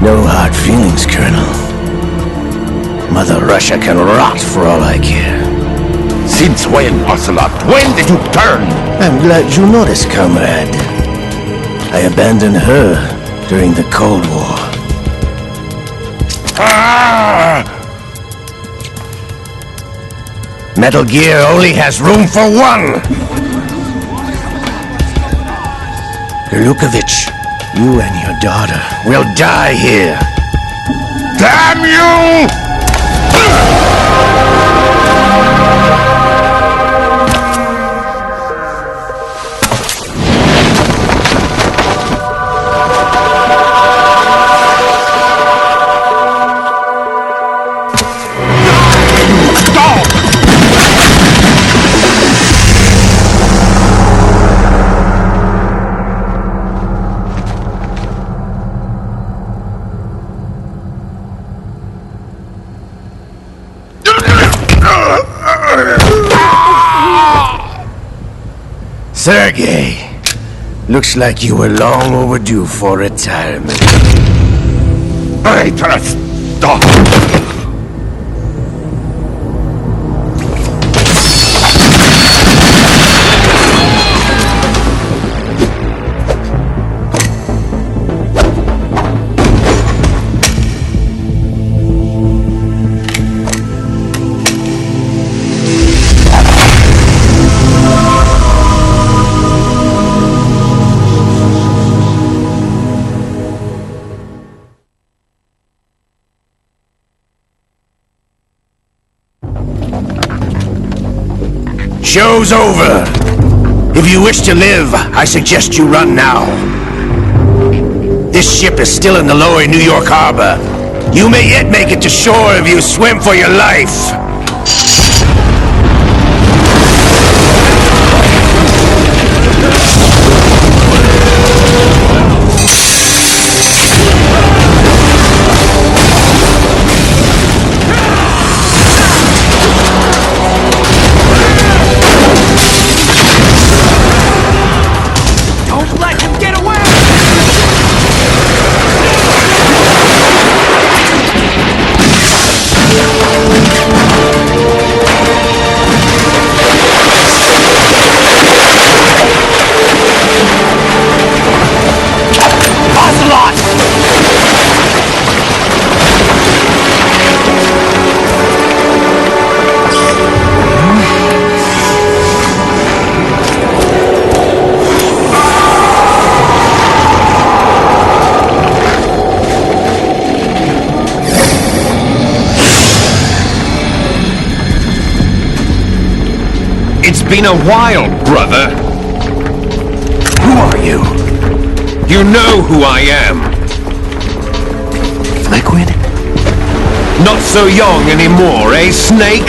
Speaker 3: No hard feelings, Colonel. Mother Russia can rot for all I care.
Speaker 9: Since when, Ocelot? When did you turn?
Speaker 3: I'm glad you noticed, comrade. I abandoned her during the Cold War. Metal Gear only has room for one! Kurlukovich, you and your daughter will die here.
Speaker 9: Damn you!
Speaker 3: Sergei, looks like you were long overdue for retirement.
Speaker 9: Traitorous dog!
Speaker 3: Show's over. If you wish to live, I suggest you run now. This ship is still in the lower New York harbor. You may yet make it to shore if you swim for your life.
Speaker 9: been a while, brother.
Speaker 2: Who are you?
Speaker 9: You know who I am.
Speaker 2: Liquid?
Speaker 9: Not so young anymore, eh, Snake?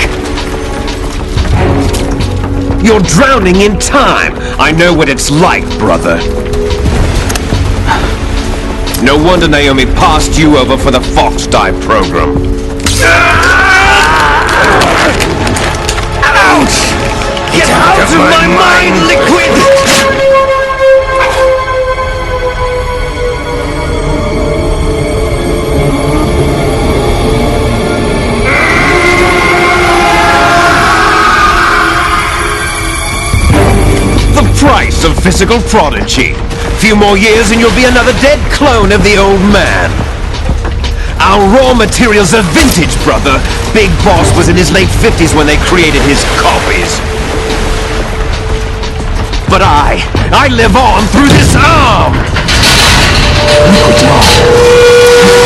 Speaker 9: You're drowning in time. I know what it's like, brother. No wonder Naomi passed you over for the Fox Die program. Ouch! Get out of my mind, Liquid! The price of physical prodigy. Few more years and you'll be another dead clone of the old man. Our raw materials are vintage, brother. Big Boss was in his late 50s when they created his copies. But I live on through this arm!
Speaker 2: Liquid's lost.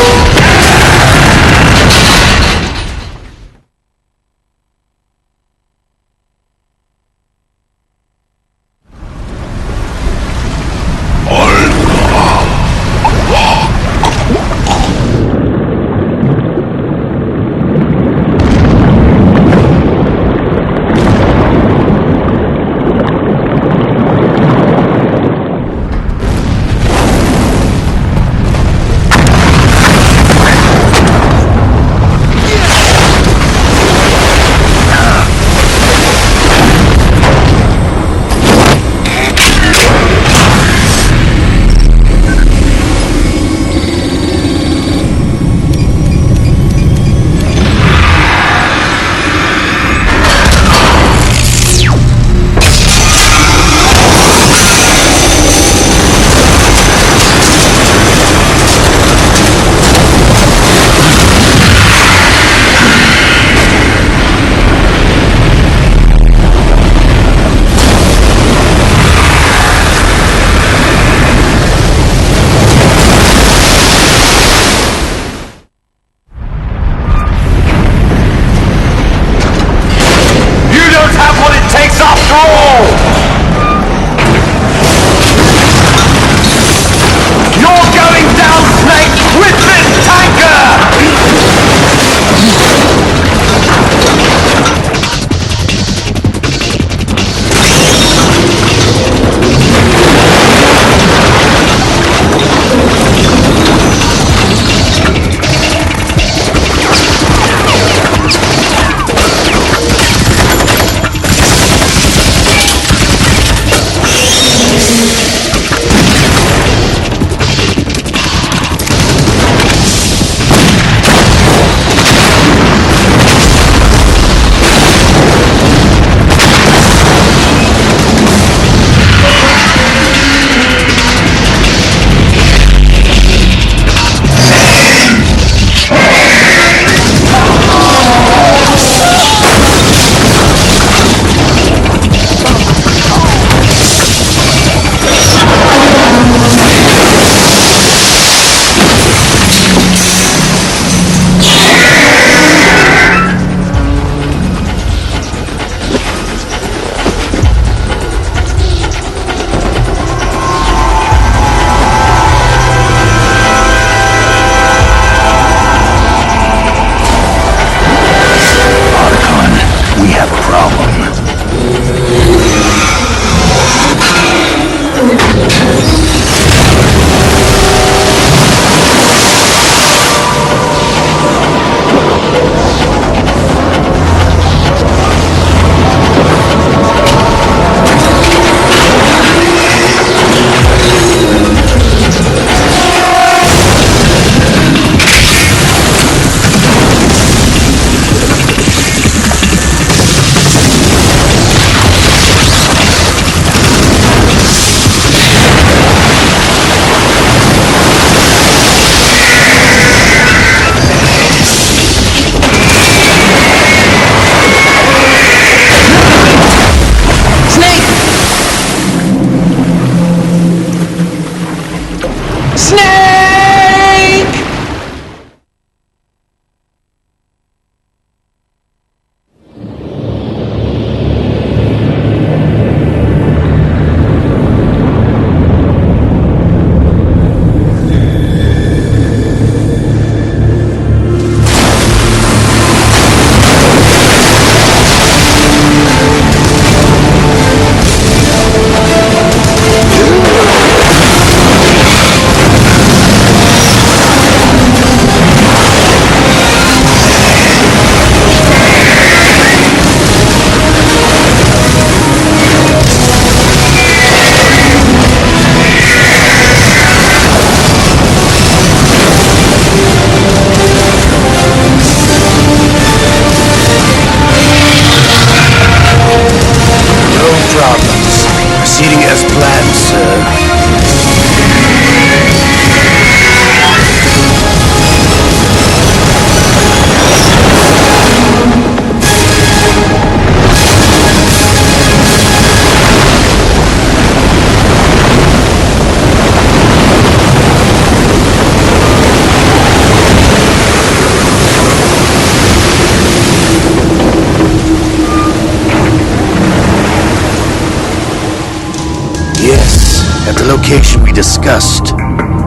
Speaker 3: location we discussed.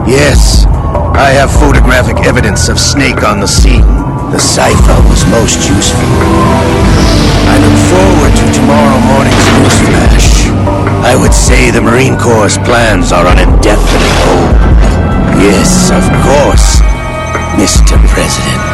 Speaker 3: Yes, I have photographic evidence of Snake on the scene. The cipher was most useful. I look forward to tomorrow morning's news flash. I would say the Marine Corps' plans are on indefinite hold. Yes, of course, Mr. President.